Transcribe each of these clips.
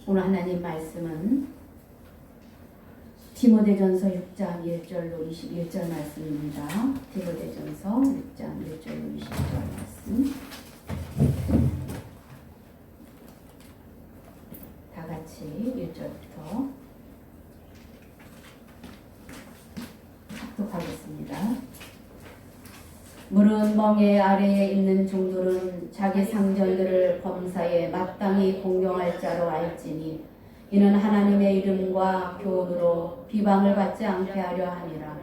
오늘 하나님 말씀은 디모데전서 6장 1절로 21절 말씀입니다. 디모데전서 6장 1절로 21절 말씀. 다 같이 1절부터 합독하겠습니다. 물은 멍에 아래에 있는 종들은 자기 상전들을 범사에 마땅히 공경할 자로 알지니 이는 하나님의 이름과 교훈으로 비방을 받지 않게 하려 함이라.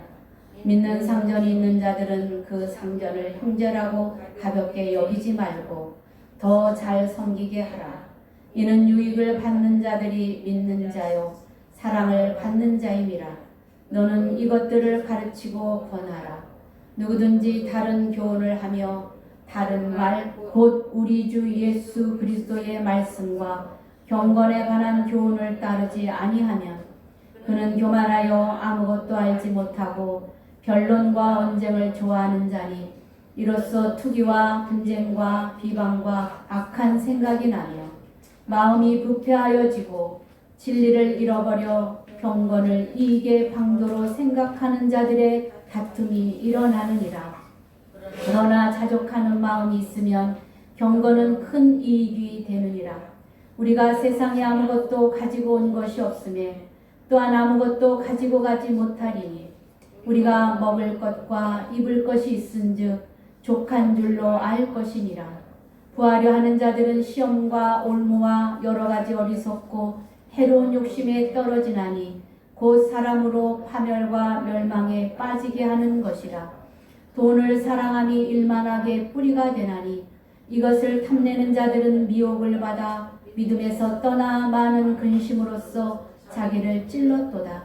믿는 상전이 있는 자들은 그 상전을 형제라고 가볍게 여기지 말고 더 잘 섬기게 하라. 이는 유익을 받는 자들이 믿는 자요 사랑을 받는 자임이라. 너는 이것들을 가르치고 권하라. 누구든지 다른 교훈을 하며 다른 말 곧 우리 주 예수 그리스도의 말씀과 경건에 관한 교훈을 따르지 아니하면 그는 교만하여 아무것도 알지 못하고 변론과 언쟁을 좋아하는 자니 이로써 투기와 분쟁과 비방과 악한 생각이 나며 마음이 부패하여지고 진리를 잃어버려 경건을 이익의 방도로 생각하는 자들의 다툼이 일어나느니라. 그러나 자족하는 마음이 있으면 경건은 큰 이익이 되느니라. 우리가 세상에 아무것도 가지고 온 것이 없음에 또한 아무것도 가지고 가지 못하리니 우리가 먹을 것과 입을 것이 있은즉 족한 줄로 알 것이니라. 부하려 하는 자들은 시험과 올무와 여러 가지 어리석고 해로운 욕심에 떨어지나니 곧 사람으로 파멸과 멸망에 빠지게 하는 것이라. 돈을 사랑함이 일만하게 뿌리가 되나니 이것을 탐내는 자들은 미혹을 받아 믿음에서 떠나 많은 근심으로써 자기를 찔렀도다.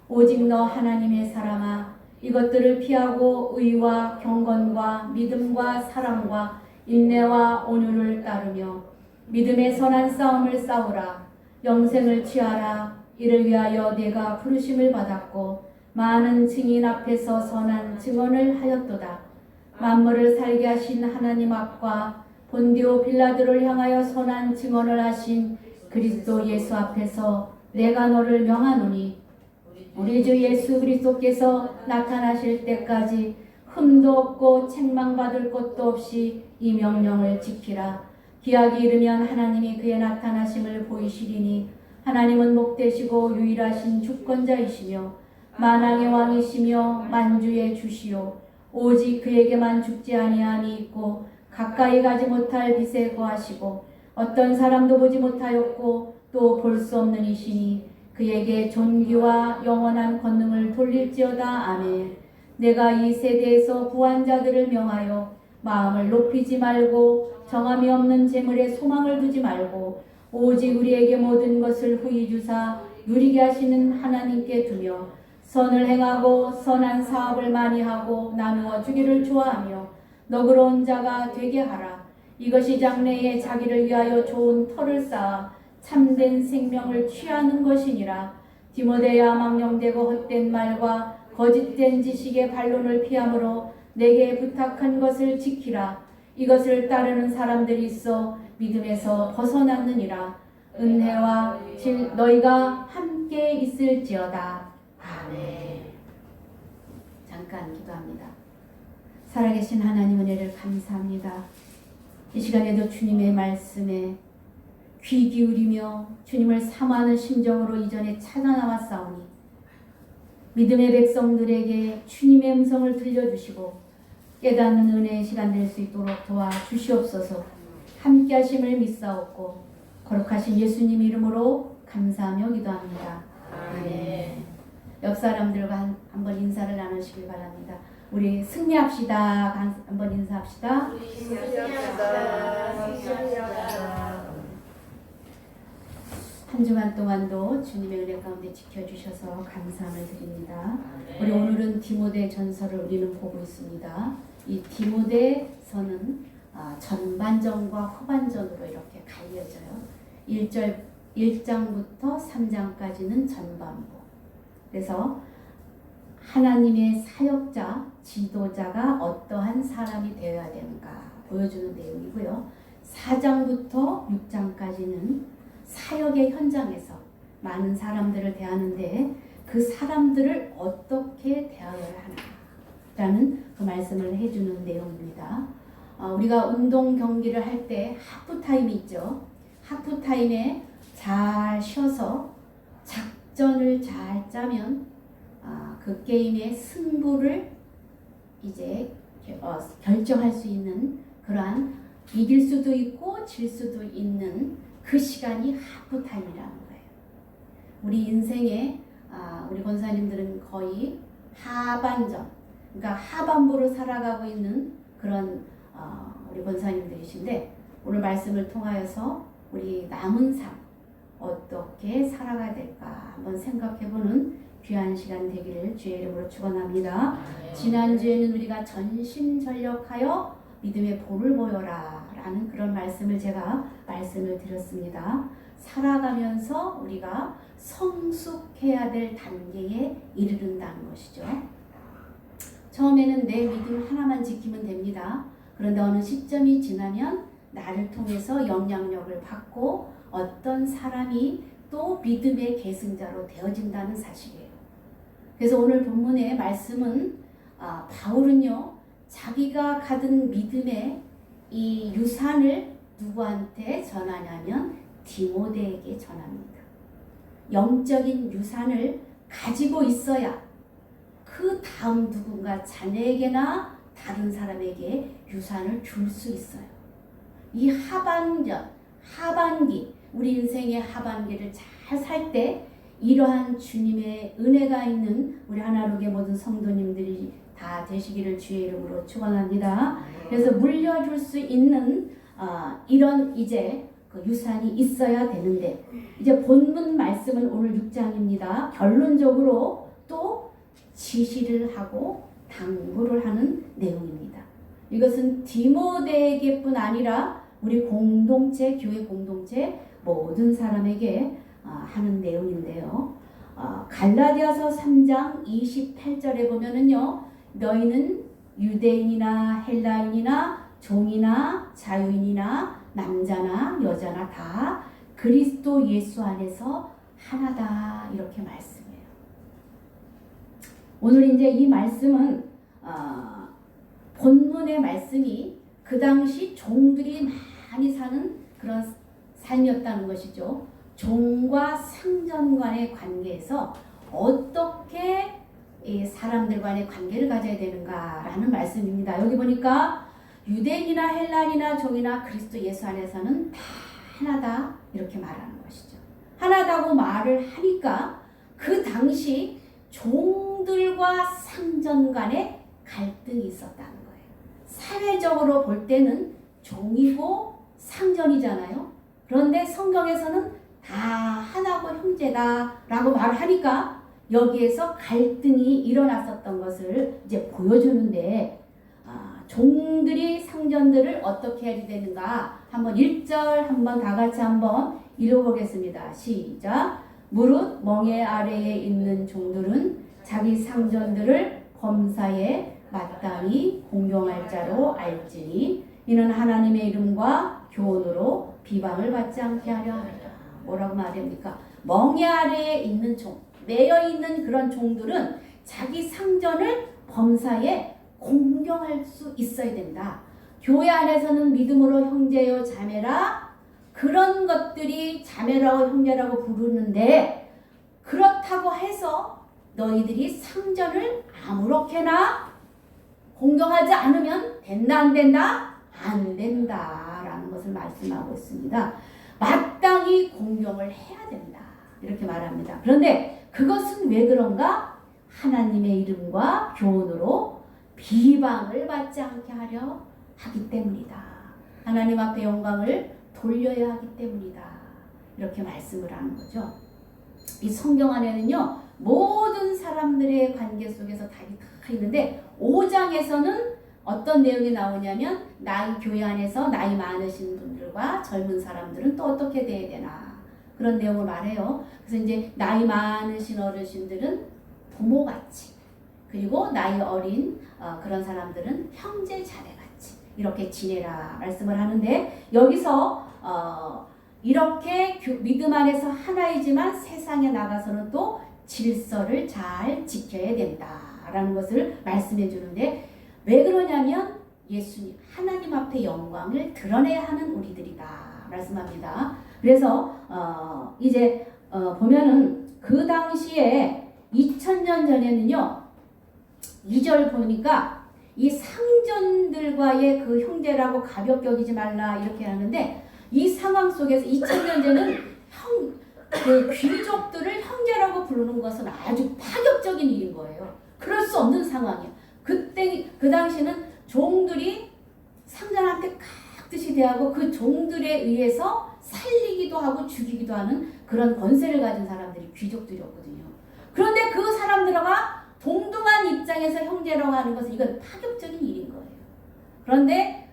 오직 너 하나님의 사람아 이것들을 피하고 의와 경건과 믿음과 사랑과 인내와 온유를 따르며 믿음의 선한 싸움을 싸우라. 영생을 취하라. 이를 위하여 내가 부르심을 받았고 많은 증인 앞에서 선한 증언을 하였도다. 만물을 살게 하신 하나님 앞과 본디오 빌라도를 향하여 선한 증언을 하신 그리스도 예수 앞에서 내가 너를 명하노니 우리 주 예수 그리스도께서 나타나실 때까지 흠도 없고 책망받을 것도 없이 이 명령을 지키라. 기약이 이르면 하나님이 그의 나타나심을 보이시리니 하나님은 목되시고 유일하신 주권자이시며 만왕의 왕이시며 만주의 주시요 오직 그에게만 죽지 아니함이 있고 가까이 가지 못할 빛에 거하시고 어떤 사람도 보지 못하였고 또 볼 수 없는 이시니 그에게 존귀와 영원한 권능을 돌릴지어다. 아멘. 내가 이 세대에서 부한 자들을 명하여 마음을 높이지 말고 정함이 없는 재물에 소망을 두지 말고 오직 우리에게 모든 것을 후히 주사 누리게 하시는 하나님께 두며 선을 행하고 선한 사업을 많이 하고 나누어 주기를 좋아하며 너그러운 자가 되게 하라. 이것이 장래에 자기를 위하여 좋은 터를 쌓아 참된 생명을 취하는 것이니라. 디모데야 망령되고 헛된 말과 거짓된 지식의 반론을 피하므로 내게 부탁한 것을 지키라. 이것을 따르는 사람들이 있어 믿음에서 벗어났느니라. 은혜와 너희가 함께 있을지어다. 아멘. 잠깐 기도합니다. 살아계신 하나님 은혜를 감사합니다. 이 시간에도 주님의 말씀에 귀 기울이며 주님을 사모하는 심정으로 이전에 찾아나왔사오니 믿음의 백성들에게 주님의 음성을 들려주시고 깨닫는 은혜의 시간 될 수 있도록 도와주시옵소서. 함께 하심을 믿사옵고 거룩하신 예수님 이름으로 감사하며 기도합니다. 아멘. 옆 사람들과 한번 인사를 나누시길 바랍니다. 우리 승리합시다. 한번 인사합시다. 한 주간 동안도 주님의 은혜 가운데 지켜주셔서 감사함을 드립니다. 우리 오늘은 디모데 전서를 우리는 보고 있습니다. 이 디모데서는 전반전과 후반전으로 이렇게 갈려져요. 1장부터 3장까지는 전반부. 그래서 하나님의 사역자, 지도자가 어떠한 사람이 되어야 되는가 보여주는 내용이고요. 4장부터 6장까지는 사역의 현장에서 많은 사람들을 대하는데 그 사람들을 어떻게 대하여야 하나라는 그 말씀을 해주는 내용입니다. 우리가 운동 경기를 할 때 하프타임이 있죠. 하프타임에 잘 쉬어서 작전을 잘 짜면 그 게임의 승부를 이제 결정할 수 있는 그러한 이길 수도 있고 질 수도 있는 그 시간이 하프타임이라는 거예요. 우리 인생에 우리 권사님들은 거의 하반전, 그러니까 하반부로 살아가고 있는 그런 우리 권사님들이신데 오늘 말씀을 통하여서 우리 남은 삶 어떻게 살아가야 될까 한번 생각해보는 귀한 시간 되기를 주의 이름으로 축원합니다. 지난주에는 우리가 전심전력하여 믿음의 보를 보여라 라는 그런 말씀을 제가 말씀을 드렸습니다. 살아가면서 우리가 성숙해야 될 단계에 이르른다는 것이죠. 처음에는 내 믿음 하나만 지키면 됩니다. 그런데 어느 시점이 지나면 나를 통해서 영향력을 받고 어떤 사람이 또 믿음의 계승자로 되어진다는 사실이에요. 그래서 오늘 본문의 말씀은 바울은요 자기가 가진 믿음의 이 유산을 누구한테 전하냐면 디모데에게 전합니다. 영적인 유산을 가지고 있어야 그 다음 누군가 자녀에게나 다른 사람에게 유산을 줄 수 있어요. 이 하반기, 우리 인생의 하반기를 잘 살 때 이러한 주님의 은혜가 있는 우리 하나로의 모든 성도님들이 다 되시기를 주의 이름으로 축원합니다. 그래서 물려줄 수 있는 이런 이제 그 유산이 있어야 되는데 이제 본문 말씀은 오늘 6장입니다. 결론적으로 또 지시를 하고 당부를 하는 내용입니다. 이것은 디모데에게뿐 아니라 우리 공동체, 교회 공동체 모든 사람에게 하는 내용인데요. 갈라디아서 3장 28절에 보면은요, 너희는 유대인이나 헬라인이나 종이나 자유인이나 남자나 여자나 다 그리스도 예수 안에서 하나다 이렇게 말씀해요. 오늘 이제 이 말씀은 본문의 말씀이 그 당시 종들이 많이 사는 그런 삶이었다는 것이죠. 종과 상전 간의 관계에서 어떻게 이 사람들 간의 관계를 가져야 되는가라는 말씀입니다. 여기 보니까 유대인이나 헬라인이나 종이나 그리스도 예수 안에서는 다 하나다 이렇게 말하는 것이죠. 하나다고 말을 하니까 그 당시 종들과 상전 간의 갈등이 있었다는 거예요. 사회적으로 볼 때는 종이고 상전이잖아요. 그런데 성경에서는 다 하나고 형제다라고 말하니까 여기에서 갈등이 일어났었던 것을 이제 보여주는데 종들이 상전들을 어떻게 해야 되는가 한번 1절 한번 다 같이 한번 읽어보겠습니다. 시작. 무릇 멍에 아래에 있는 종들은 자기 상전들을 범사에 마땅히 공경할 자로 알지니 이는 하나님의 이름과 교훈으로 비방을 받지 않게 하려 합니다. 뭐라고 말합니까? 멍에 아래에 있는 종, 매여 있는 그런 종들은 자기 상전을 범사에 공경할 수 있어야 된다. 교회 안에서는 믿음으로 형제요 자매라 그런 것들이 자매라고 형제라고 부르는데 그렇다고 해서 너희들이 상전을 아무렇게나 공경하지 않으면 된다 안 된다? 안 된다라는 것을 말씀하고 있습니다. 마땅히 공경을 해야 된다 이렇게 말합니다. 그런데 그것은 왜 그런가? 하나님의 이름과 교훈으로 비방을 받지 않게 하려 하기 때문이다. 하나님 앞에 영광을 돌려야 하기 때문이다. 이렇게 말씀을 하는 거죠. 이 성경 안에는요 모든 사람들의 관계 속에서 답이 다 있는데 5장에서는 어떤 내용이 나오냐면 교회 안에서 나이 많으신 분들과 젊은 사람들은 또 어떻게 돼야 되나 그런 내용을 말해요. 그래서 이제 나이 많으신 어르신들은 부모같이 그리고 나이 어린 그런 사람들은 형제 자매같이 이렇게 지내라 말씀을 하는데 여기서 이렇게 믿음 안에서 하나이지만 세상에 나가서는 또 질서를 잘 지켜야 된다라는 것을 말씀해 주는데, 왜 그러냐면 예수님 하나님 앞에 영광을 드러내야 하는 우리들이다 말씀합니다. 그래서 이제 보면은 그 당시에 2000년 전에는요, 2절 보니까 이 상전들과의 그 형제라고 가볍게 여기지 말라 이렇게 하는데, 이 상황 속에서 2000년 전에는 그 귀족들을 형제라고 부르는 것은 아주 파격적인 일인 거예요. 그럴 수 없는 상황이에요. 그 당시는 종들이 상전한테 각듯이 대하고 그 종들에 의해서 살리기도 하고 죽이기도 하는 그런 권세를 가진 사람들이 귀족들이었거든요. 그런데 그 사람들과 동등한 입장에서 형제라고 하는 것은 이건 파격적인 일인 거예요. 그런데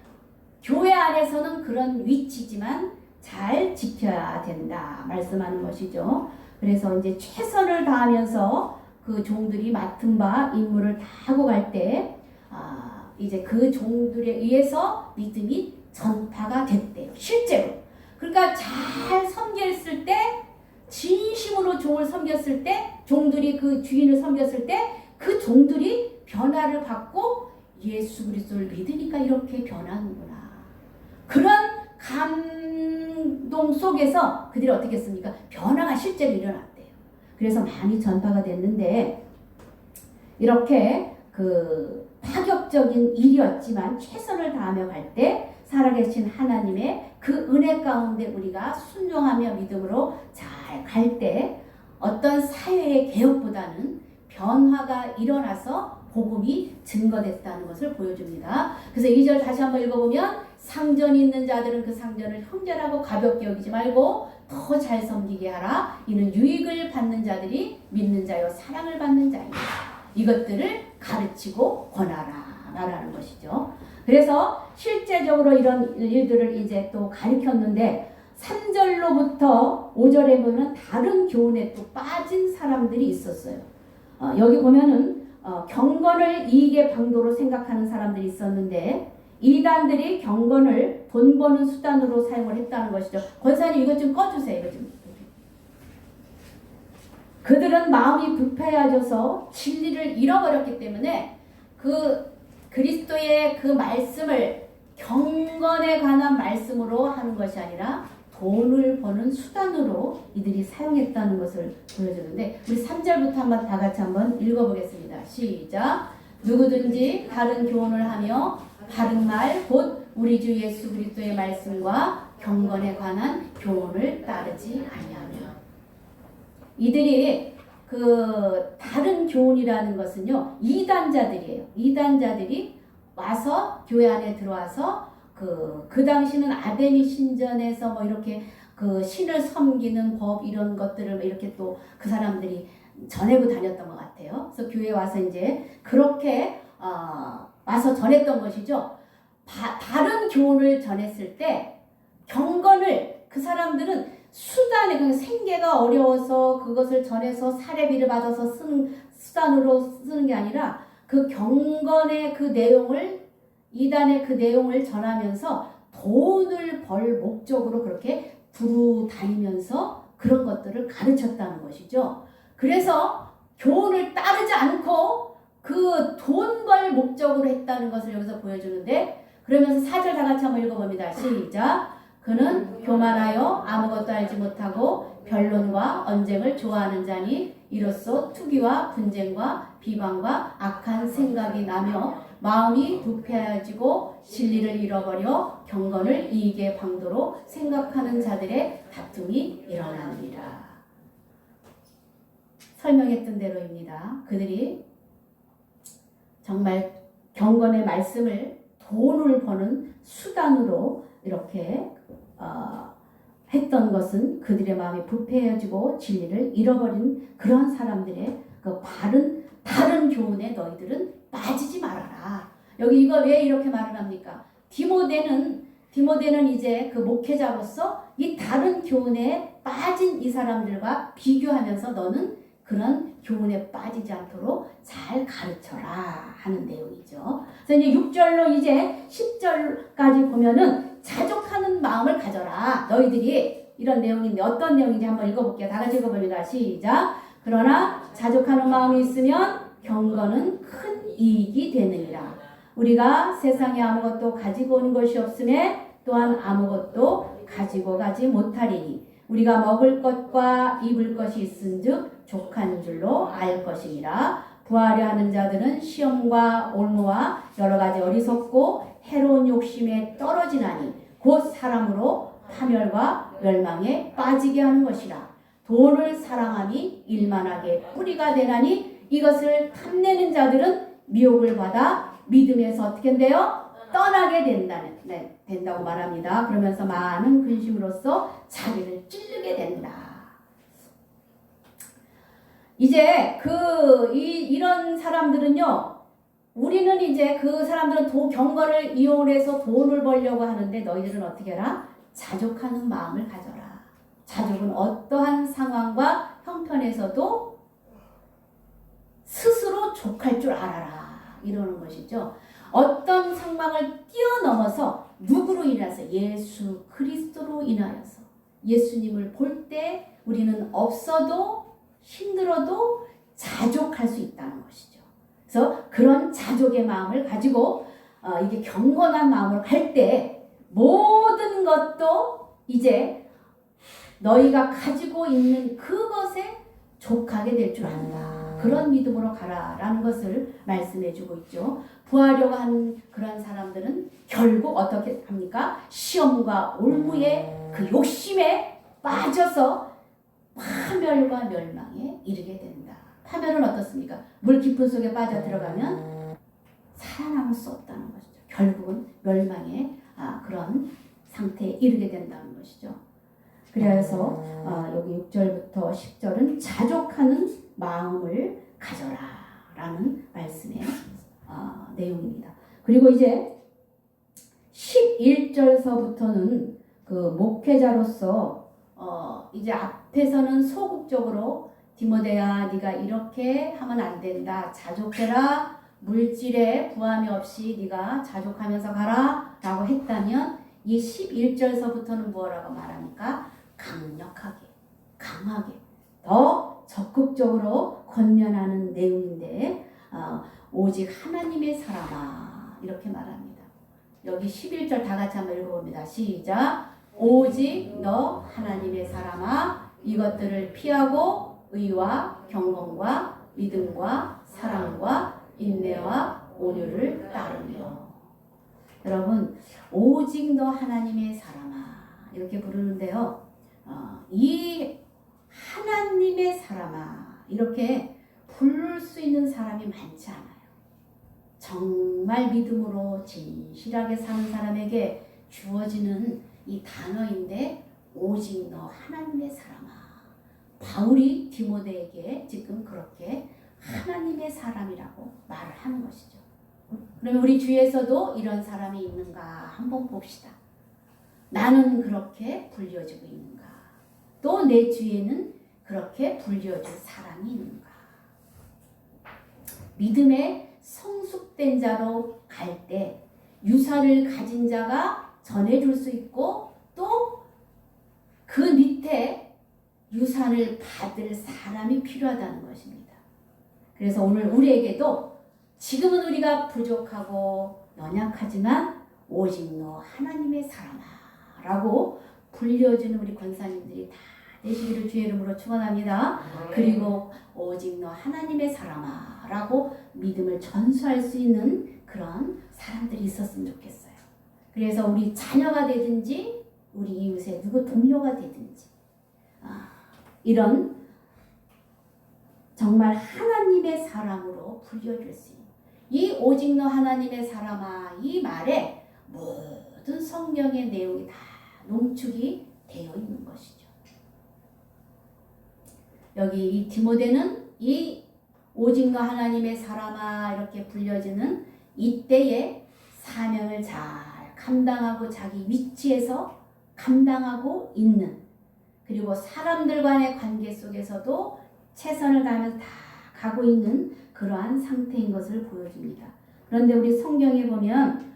교회 안에서는 그런 위치지만 잘 지켜야 된다 말씀하는 것이죠. 그래서 이제 최선을 다하면서 그 종들이 맡은 바 임무를 다 하고 갈 때 이제 그 종들에 의해서 믿음이 전파가 됐대요. 실제로. 그러니까 잘 섬겼을 때, 진심으로 종을 섬겼을 때, 종들이 그 주인을 섬겼을 때 그 종들이 변화를 받고 예수 그리스도를 믿으니까 이렇게 변하는구나. 그런 감동 속에서 그들이 어떻게 했습니까? 변화가 실제로 일어났대요. 그래서 많이 전파가 됐는데, 이렇게 그 파격적인 일이었지만 최선을 다하며 갈 때 살아계신 하나님의 그 은혜 가운데 우리가 순종하며 믿음으로 잘 갈 때 어떤 사회의 개혁보다는 변화가 일어나서 복음이 증거됐다는 것을 보여줍니다. 그래서 2절 다시 한번 읽어보면, 상전이 있는 자들은 그 상전을 형제라고 가볍게 여기지 말고 더 잘 섬기게 하라. 이는 유익을 받는 자들이 믿는 자요 사랑을 받는 자이다. 이것들을 가르치고 권하라 말하는 것이죠. 그래서 실제적으로 이런 일들을 이제 또 가르쳤는데, 3절로부터 5절에 보면 다른 교훈에 또 빠진 사람들이 있었어요. 여기 보면은 경건을 이익의 방도로 생각하는 사람들이 있었는데, 이단들이 경건을 돈 버는 수단으로 사용을 했다는 것이죠. 권사님 이것 좀 꺼주세요. 이것 좀. 그들은 마음이 불편해져서 진리를 잃어버렸기 때문에 그 그리스도의 그 말씀을 경건에 관한 말씀으로 하는 것이 아니라 돈을 버는 수단으로 이들이 사용했다는 것을 보여주는데, 우리 3절부터 한번 다 같이 한번 읽어보겠습니다. 시작. 누구든지 다른 교훈을 하며 바른 말 곧 우리 주 예수 그리스도의 말씀과 경건에 관한 교훈을 따르지 아니하며. 이들이 그 다른 교훈이라는 것은요, 이단자들이에요. 이단자들이 와서 교회 안에 들어와서 그 당시는 아데미 신전에서 뭐 이렇게 그 신을 섬기는 법 이런 것들을 이렇게 또 그 사람들이 전해고 다녔던 것 같아요. 그래서 교회에 와서 이제 그렇게 와서 전했던 것이죠. 다른 교훈을 전했을 때 경건을 그 사람들은 수단에, 그냥 생계가 어려워서 그것을 전해서 사례비를 받아서 쓰는 수단으로 쓰는 게 아니라 그 경건의 그 내용을, 이단의 그 내용을 전하면서 돈을 벌 목적으로 그렇게 두루 다니면서 그런 것들을 가르쳤다는 것이죠. 그래서 교훈을 따르지 않고 그 돈 벌 목적으로 했다는 것을 여기서 보여주는데, 그러면서 4절 다 같이 한번 읽어봅니다. 시작. 그는 교만하여 아무것도 알지 못하고 변론과 언쟁을 좋아하는 자니 이로써 투기와 분쟁과 비방과 악한 생각이 나며 마음이 부패해지고 진리를 잃어버려 경건을 이익의 방도로 생각하는 자들의 다툼이 일어나느니라. 설명했던 대로입니다. 그들이 정말 경건의 말씀을 돈을 버는 수단으로 이렇게 했던 것은 그들의 마음이 부패해지고 진리를 잃어버린 그런 사람들의 그 다른 교훈에 너희들은 빠지지 말아라. 여기 이거 왜 이렇게 말을 합니까? 디모데는 이제 그 목회자로서 이 다른 교훈에 빠진 이 사람들과 비교하면서 너는 그런 교훈에 빠지지 않도록 잘 가르쳐라 하는 내용이죠. 그래서 이제 6절로 이제 10절까지 보면은 자족하는 마음을 가져라. 너희들이 이런 내용인데 어떤 내용인지 한번 읽어볼게요. 다 같이 읽어봅니다. 시작. 그러나 자족하는 마음이 있으면 경건은 큰 이익이 되느니라. 우리가 세상에 아무것도 가지고 온 것이 없음에 또한 아무것도 가지고 가지 못하리니 우리가 먹을 것과 입을 것이 있은즉 족한 줄로 알 것이니라. 부하려 하는 자들은 시험과 올무와 여러 가지 어리석고 해로운 욕심에 떨어지나니 곧 사람으로 파멸과 멸망에 빠지게 하는 것이라. 돈을 사랑함이 일만하게 뿌리가 되나니 이것을 탐내는 자들은 미혹을 받아 믿음에서 어떻게 된대요? 떠나게 된다고 말합니다. 그러면서 많은 근심으로써 자기를 찌르게 된다. 이제 이런 사람들은요, 우리는 이제 그 사람들은 경건을 이용해서 돈을 벌려고 하는데 너희들은 어떻게 해라? 자족하는 마음을 가져라. 자족은 어떠한 상황과 형편에서도 스스로 족할 줄 알아라. 이러는 것이죠. 어떤 상황을 뛰어넘어서 누구로 인해서 예수 그리스도로 인하여서 예수님을 볼 때 우리는 없어도 힘들어도 자족할 수 있다는 것이죠. 그래서 그런 자족의 마음을 가지고 이게 경건한 마음으로 갈 때 모든 것도 이제 너희가 가지고 있는 그것에 족하게 될 줄 안다. 그런 믿음으로 가라라는 것을 말씀해 주고 있죠. 부하려고 하는 그런 사람들은 결국 어떻게 합니까? 시험과 올무의 그 욕심에 빠져서 파멸과 멸망에 이르게 된다. 파멸은 어떻습니까? 물 깊은 속에 빠져 들어가면 살아남을 수 없다는 것이죠. 결국은 멸망의 그런 상태에 이르게 된다는 것이죠. 그래서 여기 6절부터 10절은 자족하는 마음을 가져라 라는 말씀의 내용입니다. 그리고 이제 11절서부터는 그 목회자로서 이제 앞에서는 소극적으로 디모데야 네가 이렇게 하면 안 된다. 자족해라. 물질에 부함이 없이 네가 자족하면서 가라 라고 했다면 이 11절서부터는 뭐라고 말합니까? 강력하게, 강하게, 더 적극적으로 권면하는 내용인데 오직 하나님의 사람아 이렇게 말합니다. 여기 11절 다 같이 한번 읽어봅니다. 시작. 오직 너 하나님의 사람아 이것들을 피하고 의와 경건과 믿음과 사랑과 인내와 온유를 따르며. 여러분 오직 너 하나님의 사람아 이렇게 부르는데요. 이 하나님의 사람아 이렇게 부를 수 있는 사람이 많지 않아요. 정말 믿음으로 진실하게 사는 사람에게 주어지는 이 단어인데 오직 너 하나님의 사람아. 바울이 디모데에게 지금 그렇게 하나님의 사람이라고 말을 하는 것이죠. 그러면 우리 주위에서도 이런 사람이 있는가 한번 봅시다. 나는 그렇게 불려지고 있는가? 또 내 주위에는 그렇게 불려줄 사람이 있는가? 믿음의 성숙된 자로 갈 때 유사를 가진 자가 전해줄 수 있고 또 그 밑에 유산을 받을 사람이 필요하다는 것입니다. 그래서 오늘 우리에게도 지금은 우리가 부족하고 연약하지만 오직 너 하나님의 사람아 라고 불려주는 우리 권사님들이 다 되시기를 주의 이름으로 축원합니다. 그리고 오직 너 하나님의 사람아 라고 믿음을 전수할 수 있는 그런 사람들이 있었으면 좋겠어요. 그래서 우리 자녀가 되든지 우리 이웃의 누구 동료가 되든지 이런 정말 하나님의 사람으로 불려줄 수 있는 이 오직 너 하나님의 사람아 이 말에 모든 성경의 내용이 다 농축이 되어 있는 것이죠. 여기 이 디모데는 이 오직 너 하나님의 사람아 이렇게 불려지는 이때의 사명을 잘 감당하고 자기 위치에서 감당하고 있는 그리고 사람들 간의 관계 속에서도 최선을 다하면서 다 가고 있는 그러한 상태인 것을 보여줍니다. 그런데 우리 성경에 보면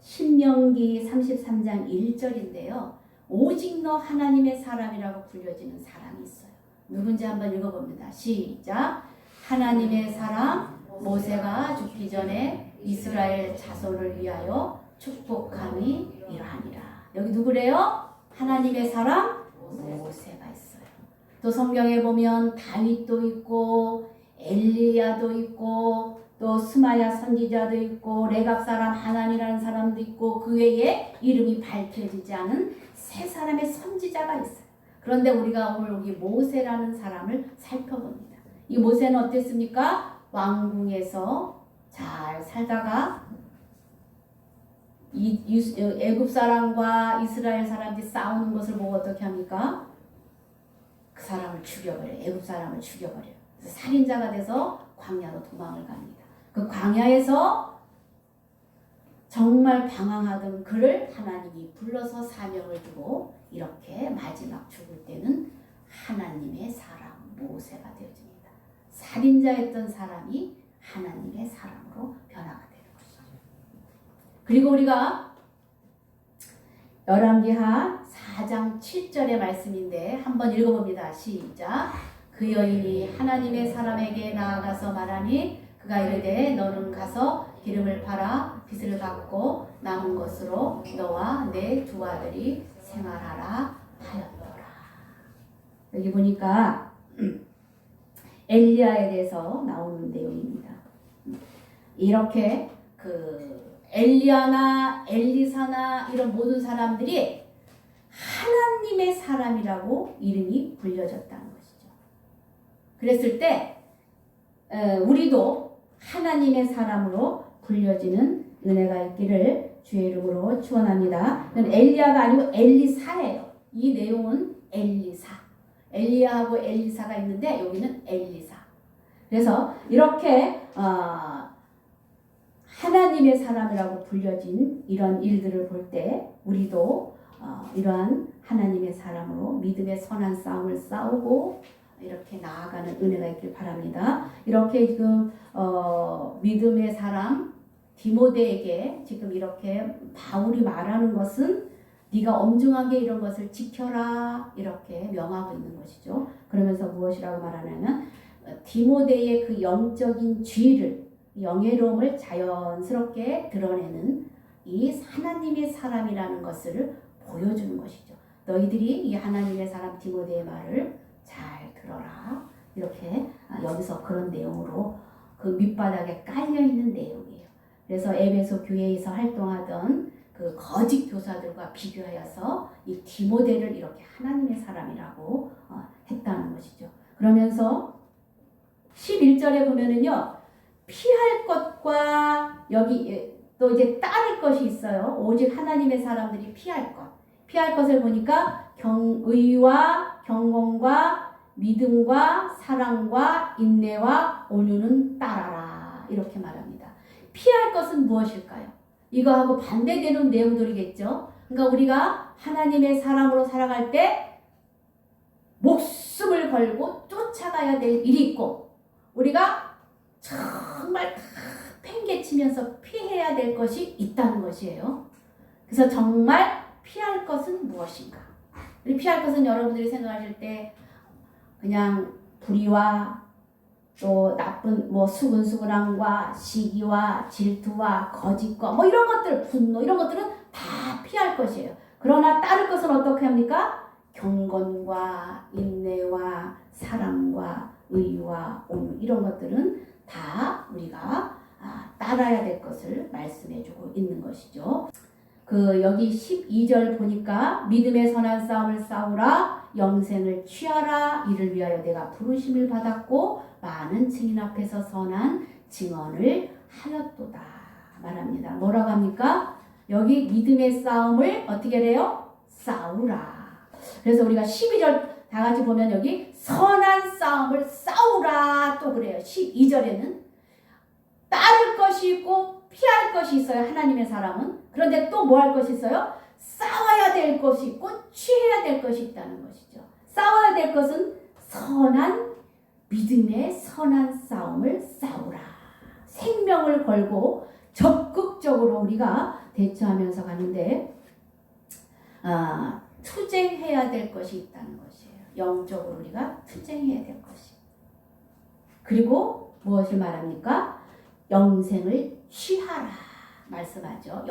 신명기 33장 1절인데요. 오직 너 하나님의 사람이라고 불려지는 사람이 있어요. 누군지 한번 읽어봅니다. 시작. 하나님의 사람 모세가 죽기 전에 이스라엘 자손을 위하여 축복함이 이러하니라. 여기 누구래요? 하나님의 사람 모세가 있어요. 또 성경에 보면 다윗도 있고 엘리야도 있고 또 스마야 선지자도 있고 레갑 사람 하난이라는 사람도 있고 그 외에 이름이 밝혀지지 않은 세 사람의 선지자가 있어요. 그런데 우리가 오늘 여기 모세라는 사람을 살펴봅니다. 이 모세는 어땠습니까? 왕궁에서 잘 살다가 애굽 사람과 이스라엘 사람들이 싸우는 것을 보고 어떻게 합니까? 그 사람을 죽여버려요. 애굽 사람을 죽여버려요. 그래서 살인자가 돼서 광야로 도망을 갑니다. 그 광야에서 정말 방황하던 그를 하나님이 불러서 사명을 주고 이렇게 마지막 죽을 때는 하나님의 사람 모세가 되어집니다. 살인자였던 사람이 하나님의 사람으로 변화가 되는 것이죠. 그리고 우리가 열왕기하 4장 7절의 말씀인데 한번 읽어봅니다. 시작. 그 여인이 하나님의 사람에게 나아가서 말하니 그가 이르되 너는 가서 기름을 팔아 빚을 갚고 남은 것으로 너와 내 두 아들이 생활하라 하였더라. 여기 보니까 엘리야에 대해서 나오는 내용입니다. 이렇게 그 엘리야나 엘리사나 이런 모든 사람들이 하나님의 사람이라고 이름이 불려졌다는 것이죠. 그랬을 때 우리도 하나님의 사람으로 불려지는 은혜가 있기를 주의 이름으로 축원합니다. 엘리야가 아니고 엘리사예요. 이 내용은 엘리사. 엘리야하고 엘리사가 있는데 여기는 엘리사. 그래서 이렇게 하나님의 사람이라고 불려진 이런 일들을 볼 때 우리도 이러한 하나님의 사람으로 믿음의 선한 싸움을 싸우고 이렇게 나아가는 은혜가 있길 바랍니다. 이렇게 지금 믿음의 사람 디모데에게 지금 이렇게 바울이 말하는 것은 네가 엄중하게 이런 것을 지켜라 이렇게 명하고 있는 것이죠. 그러면서 무엇이라고 말하냐면 디모데의 그 영적인 지위를 영예로움을 자연스럽게 드러내는 이 하나님의 사람이라는 것을 보여주는 것이죠. 너희들이 이 하나님의 사람 디모데의 말을 잘 들어라. 이렇게 여기서 그런 내용으로 그 밑바닥에 깔려있는 내용이에요. 그래서 에베소 교회에서 활동하던 그 거짓 교사들과 비교하여서 이 디모데를 이렇게 하나님의 사람이라고 했다는 것이죠. 그러면서 11절에 보면은요. 피할 것과 여기 또 이제 따를 것이 있어요. 오직 하나님의 사람들이 피할 것. 피할 것을 보니까 의와 경건과 믿음과 사랑과 인내와 온유는 따라라. 이렇게 말합니다. 피할 것은 무엇일까요? 이거하고 반대되는 내용들이겠죠. 그러니까 우리가 하나님의 사람으로 살아갈 때 목숨을 걸고 쫓아가야 될 일이 있고 우리가 정말 팽개치면서 피해야 될 것이 있다는 것이에요. 그래서 정말 피할 것은 무엇인가? 피할 것은 여러분들이 생각하실 때 그냥 불의와 또 나쁜 수근수근함과 시기와 질투와 거짓과 이런 것들, 분노 이런 것들은 다 피할 것이에요. 그러나 따를 것은 어떻게 합니까? 경건과 인내와 사랑과 의와 온유 이런 것들은 다 우리가 따라야 될 것을 말씀해주고 있는 것이죠. 여기 12절 보니까 믿음의 선한 싸움을 싸우라 영생을 취하라 이를 위하여 내가 부르심을 받았고 많은 증인 앞에서 선한 증언을 하였도다 말합니다. 뭐라고 합니까? 여기 믿음의 싸움을 어떻게 해요? 싸우라. 그래서 우리가 12절 다 같이 보면 여기 선한 싸움을 싸우라 또 그래요. 12절에는 따를 것이 있고 피할 것이 있어요. 하나님의 사람은. 그런데 또 뭐 할 것이 있어요? 싸워야 될 것이 있고 취해야 될 것이 있다는 것이죠. 싸워야 될 것은 선한 믿음의 선한 싸움을 싸우라. 생명을 걸고 적극적으로 우리가 대처하면서 가는데 투쟁해야 될 것이 있다는 것이에요. 영적으로 우리가 투쟁해야 될 것이. 그리고 무엇을 말합니까? 영생을 취하라 말씀하죠.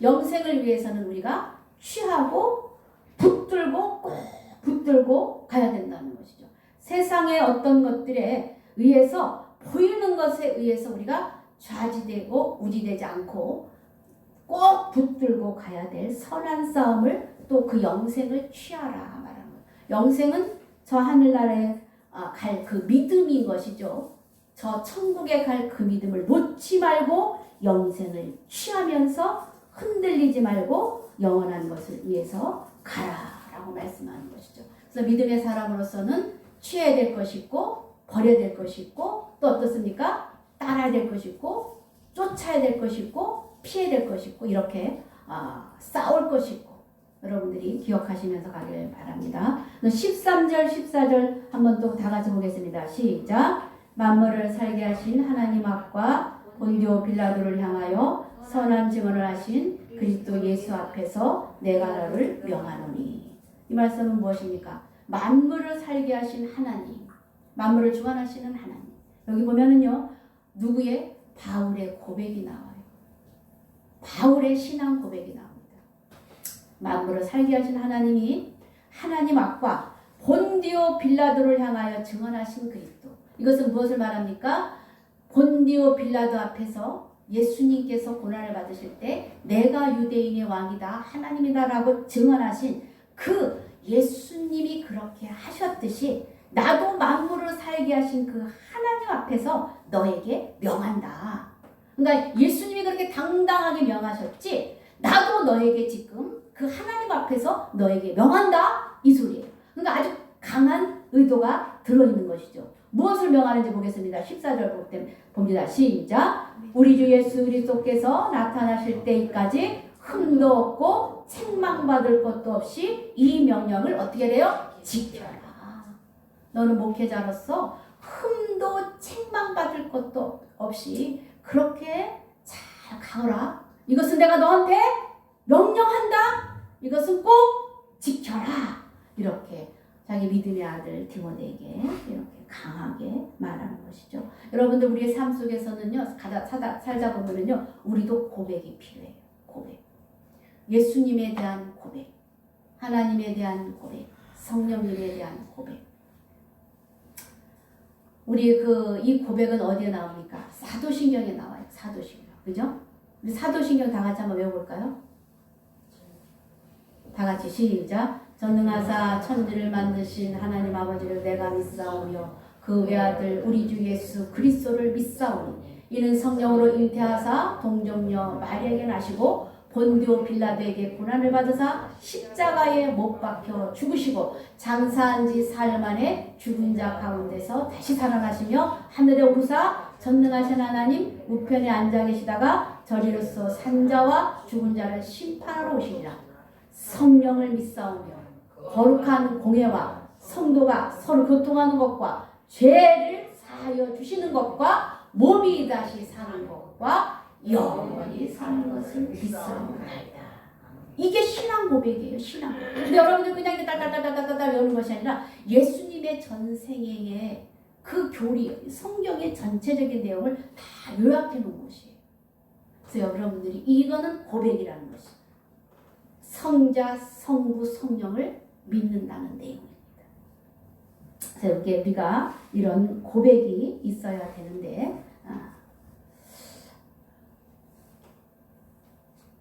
영생을 위해서는 우리가 취하고 붙들고 꼭 붙들고 가야 된다는 것이죠. 세상의 어떤 것들에 의해서 보이는 것에 의해서 우리가 좌지되고 우지되지 않고 꼭 붙들고 가야 될 선한 싸움을 또 그 영생을 취하라 말하는 거예요. 영생은 저 하늘나라에 갈 그 믿음인 것이죠. 저 천국에 갈 그 믿음을 놓지 말고 영생을 취하면서 흔들리지 말고 영원한 것을 위해서 가라라고 말씀하는 것이죠. 그래서 믿음의 사람으로서는 취해야 될 것이 있고 버려야 될 것이 있고 또 어떻습니까? 따라야 될 것이 있고 쫓아야 될 것이 있고 피해야 될 것이 있고 이렇게 싸울 것이 있고 여러분들이 기억하시면서 가길 바랍니다. 13절 14절 한번 또 다 같이 보겠습니다. 시작. 만물을 살게 하신 하나님 앞과 본디오 빌라도를 향하여 선한 증언을 하신 그리스도 예수 앞에서 내가 너를 명하노니. 이 말씀은 무엇입니까? 만물을 살게 하신 하나님, 만물을 주관하시는 하나님. 여기 보면은요, 누구의? 바울의 고백이 나와요. 바울의 신앙 고백이 나옵니다. 만물을 살게 하신 하나님이 하나님 앞과 본디오 빌라도를 향하여 증언하신 그리스도. 이것은 무엇을 말합니까? 본디오 빌라도 앞에서 예수님께서 고난을 받으실 때 내가 유대인의 왕이다, 하나님이다라고 증언하신 그 예수님이 그렇게 하셨듯이 나도 만물을 살게 하신 그 하나님 앞에서 너에게 명한다. 그러니까 예수님이 그렇게 당당하게 명하셨지 나도 너에게 지금 그 하나님 앞에서 너에게 명한다 이 소리예요. 그러니까 아주 강한 의도가 들어있는 것이죠. 무엇을 명하는지 보겠습니다. 14절 봅니다. 시작. 우리 주 예수 그리스도께서 나타나실 때까지 흠도 없고 책망받을 것도 없이 이 명령을 어떻게 해요? 지켜라. 너는 목회자로서 흠도 책망받을 것도 없이 그렇게 잘 가거라. 이것은 내가 너한테 명령한다. 이것은 꼭 지켜라. 이렇게 자기 믿음의 아들 디모데에게 이렇게 강하게 말하는 것이죠. 여러분들 우리의 삶 속에서는요, 살다 보면은요, 우리도 고백이 필요해요. 고백. 예수님에 대한 고백, 하나님에 대한 고백, 성령님에 대한 고백. 우리 이 고백은 어디에 나옵니까? 사도신경에 나와요. 사도신경. 그죠? 우리 사도신경 다 같이 한번 외워볼까요? 다 같이 시작. 전능하사 천지를 만드신 하나님 아버지를 내가 믿사오며 그 외아들 우리 주 예수 그리스도를 믿사오니 이는 성령으로 잉태하사 동정녀 마리아에게 나시고 본디오 빌라도에게 고난을 받으사 십자가에 못 박혀 죽으시고 장사한 지 사흘 만에 죽은 자 가운데서 다시 살아나시며 하늘에 오르사 전능하신 하나님 우편에 앉아 계시다가 저리로서 산자와 죽은 자를 심판하러 오시리라. 성령을 믿사오며 거룩한 공예와 성도가 서로 교통하는 것과 죄를 사하여 주시는 것과 몸이 다시 사는 것과 영원히 사는 것을 믿사옵나이다. 이게 신앙 고백이에요. 신앙. 근데 여러분들 그냥 딸딸딸딸딸 외우는 것이 아니라 예수님의 전생애의 그 교리, 성경의 전체적인 내용을 다 요약해 놓은 것이에요. 그래서 여러분들이 이거는 고백이라는 것이에요. 성자, 성부, 성령을 믿는다는 내용입니다. 그래서 이렇게 우리가 이런 고백이 있어야 되는데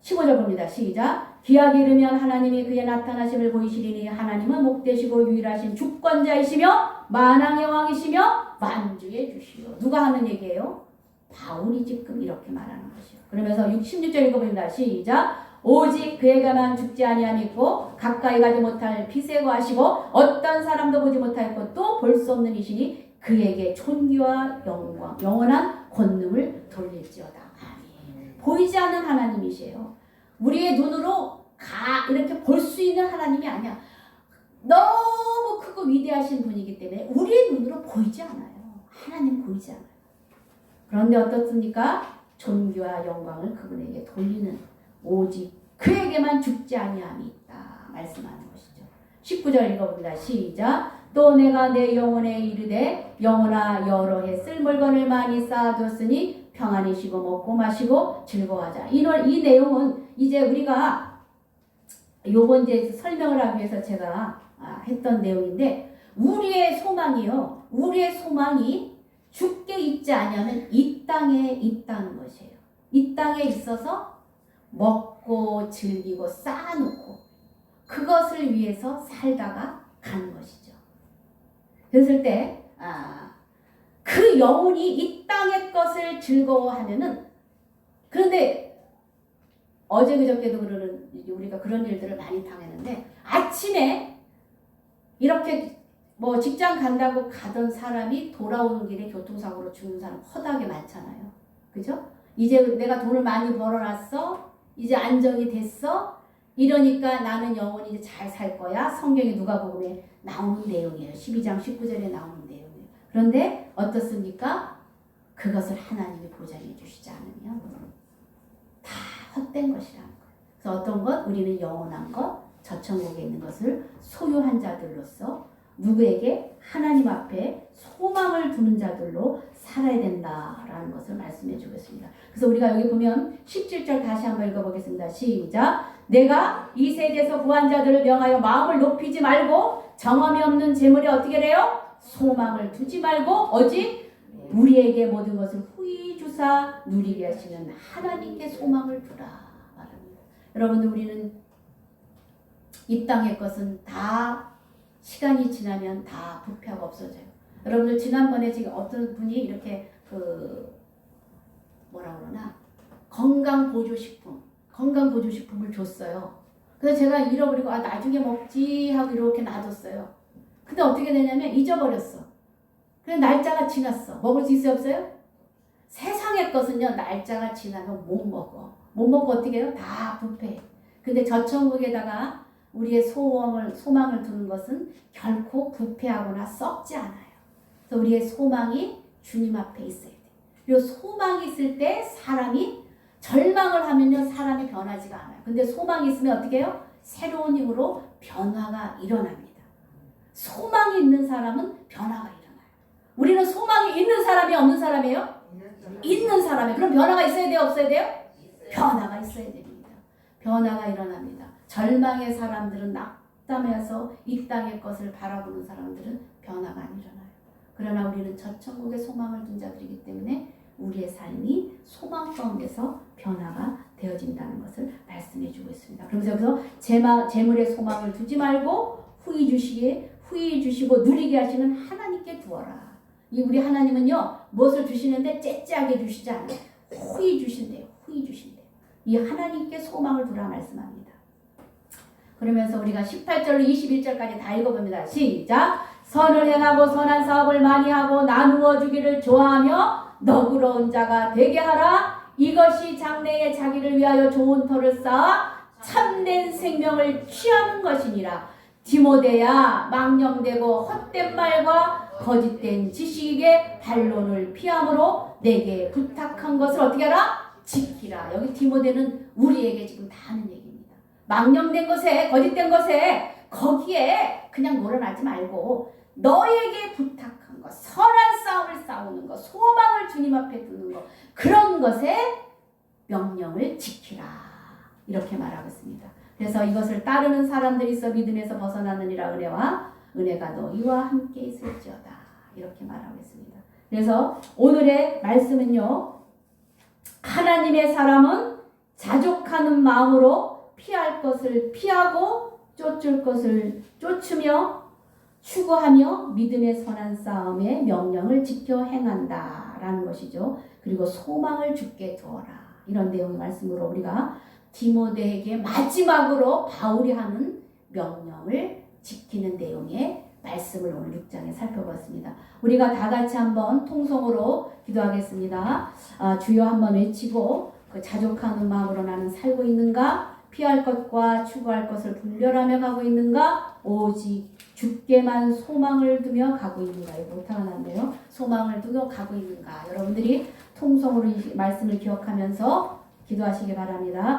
15절 봅니다. 시작. 기약이 이르면 하나님이 그의 나타나심을 보이시리니 하나님은 목되시고 유일하신 주권자이시며 만왕의 왕이시며 만주의 주시요. 누가 하는 얘기예요? 바울이 지금 이렇게 말하는 것이요. 그러면서 16절 읽어봅니다. 시작. 오직 그에게만 죽지 아니함이 있고 가까이 가지 못할 빛에 거하시고 어떤 사람도 보지 못할 것도 볼 수 없는 이시니 그에게 존귀와 영광 영원한 권능을 돌릴지어다. 아멘. 보이지 않는 하나님이세요. 우리의 눈으로 이렇게 볼 수 있는 하나님이 아니야. 너무 크고 위대하신 분이기 때문에 우리의 눈으로 보이지 않아요. 하나님 보이지 않아요. 그런데 어떻습니까? 존귀와 영광을 그분에게 돌리는 오직 그에게만 죽지 아니함이 있다 말씀하는 것이죠. 19절 읽어봅니다. 시작. 또 내가 내 영혼에 이르되 영혼아 여러 해 쓸 물건을 많이 쌓아뒀으니 평안히 쉬고 먹고 마시고 즐거워하자. 이 내용은 이제 우리가 요번 이제 설명을 하기 위해서 제가 했던 내용인데, 우리의 소망이요, 우리의 소망이 죽게 있지 아니하면 이 땅에 있다는 것이에요. 이 땅에 있어서 먹고 즐기고 쌓아놓고 그것을 위해서 살다가 가는 것이죠. 그랬을 때 그 영혼이 이 땅의 것을 즐거워하면은, 그런데 어제 그저께도 우리가 그런 일들을 많이 당했는데, 아침에 이렇게 뭐 직장 간다고 가던 사람이 돌아오는 길에 교통사고로 죽는 사람 허다하게 많잖아요. 그죠? 이제 내가 돈을 많이 벌어놨어. 이제 안정이 됐어. 이러니까 나는 영원히 이제 잘 살 거야. 성경에 누가복음에 나오는 내용이에요. 12장 19절에 나오는 내용이에요. 그런데 어떻습니까? 그것을 하나님이 보장해 주시지 않으면 다 헛된 것이라는 거예요. 그래서 어떤 것? 우리는 영원한 것, 저천국에 있는 것을 소유한 자들로서 누구에게? 하나님 앞에 소망을 두는 자들로 살아야 된다라는 것을 말씀해 주겠습니다. 그래서 우리가 여기 보면 17절 다시 한번 읽어보겠습니다. 시작. 내가 이 세대에서 구한 자들을 명하여 마음을 높이지 말고 정함이 없는 재물에 어떻게 돼요? 소망을 두지 말고 오직 우리에게 모든 것을 후히 주사 누리게 하시는 하나님께 소망을 두라 말합니다. 여러분들, 우리는 이 땅의 것은 다 시간이 지나면 다 부패하고 없어져요. 여러분들, 지난번에 지금 어떤 분이 이렇게 뭐라 그러나 건강보조식품을 줬어요. 그래서 제가 잃어버리고 나중에 먹지 하고 이렇게 놔뒀어요. 근데 어떻게 되냐면 잊어버렸어. 그래 날짜가 지났어. 먹을 수 있어요, 없어요? 세상의 것은요, 날짜가 지나면 못 먹어. 못 먹고 어떻게 해요? 다 부패. 근데 저천국에다가 우리의 소망을 두는 것은 결코 부패하거나 썩지 않아요. 그래서 우리의 소망이 주님 앞에 있어야 돼. 그리고 소망이 있을 때 사람이, 절망을 하면요 사람이 변하지가 않아요. 근데 소망이 있으면 어떻게 해요? 새로운 힘으로 변화가 일어납니다. 소망이 있는 사람은 변화가 일어나요. 우리는 소망이 있는 사람이 없는 사람이에요? 있는 사람이에요. 그럼 변화가 있어야 돼요, 없어야 돼요? 변화가 있어야 됩니다. 변화가 일어납니다. 절망의 사람들은 낙담해서 이 땅의 것을 바라보는 사람들은 변화가 안 일어나요. 그러나 우리는 저천국에 소망을 둔 자들이기 때문에 우리의 삶이 소망 가운데서 변화가 되어진다는 것을 말씀해 주고 있습니다. 그러면서 여기서 재물에 소망을 두지 말고 후히 주시고 누리게 하시는 하나님께 두어라. 우리 하나님은요, 무엇을 주시는데 째째하게 주시지 않아요. 후히 주신대요. 이 하나님께 소망을 두라 말씀합니다. 그러면서 우리가 18절로 21절까지 다 읽어봅니다. 시작. 선을 행하고 선한 사업을 많이 하고 나누어 주기를 좋아하며 너그러운 자가 되게 하라. 이것이 장래에 자기를 위하여 좋은 터를 쌓아 참된 생명을 취하는 것이니라. 디모데야, 망령되고 헛된 말과 거짓된 지식에 반론을 피함으로 내게 부탁한 것을 어떻게 하라? 지키라. 여기 디모데는 우리에게 지금 다 하는 얘기입니다. 망령된 것에, 거짓된 것에, 거기에 그냥 놀아나지 말고 너에게 부탁한 것, 선한 싸움을 싸우는 것, 소망을 주님 앞에 두는 것, 그런 것에 명령을 지키라. 이렇게 말하고 있습니다. 그래서 이것을 따르는 사람들이 있어 믿음에서 벗어나느니라. 은혜가 너희와 함께 있을지어다. 이렇게 말하고 있습니다. 그래서 오늘의 말씀은요, 하나님의 사람은 자족하는 마음으로 피할 것을 피하고 쫓을 것을 쫓으며 추구하며 믿음의 선한 싸움의 명령을 지켜 행한다라는 것이죠. 그리고 소망을 주께 두어라. 이런 내용의 말씀으로 우리가 디모데에게 마지막으로 바울이 하는 명령을 지키는 내용의 말씀을 오늘 6장에 살펴봤습니다. 우리가 다 같이 한번 통성으로 기도하겠습니다. 주여 한번 외치고, 그 자족하는 마음으로 나는 살고 있는가? 피할 것과 추구할 것을 분별하며 가고 있는가? 오직 주께만 소망을 두며 가고 있는가? 이거 못하가 났네요. 소망을 두며 가고 있는가? 여러분들이 통성으로 이 말씀을 기억하면서 기도하시기 바랍니다.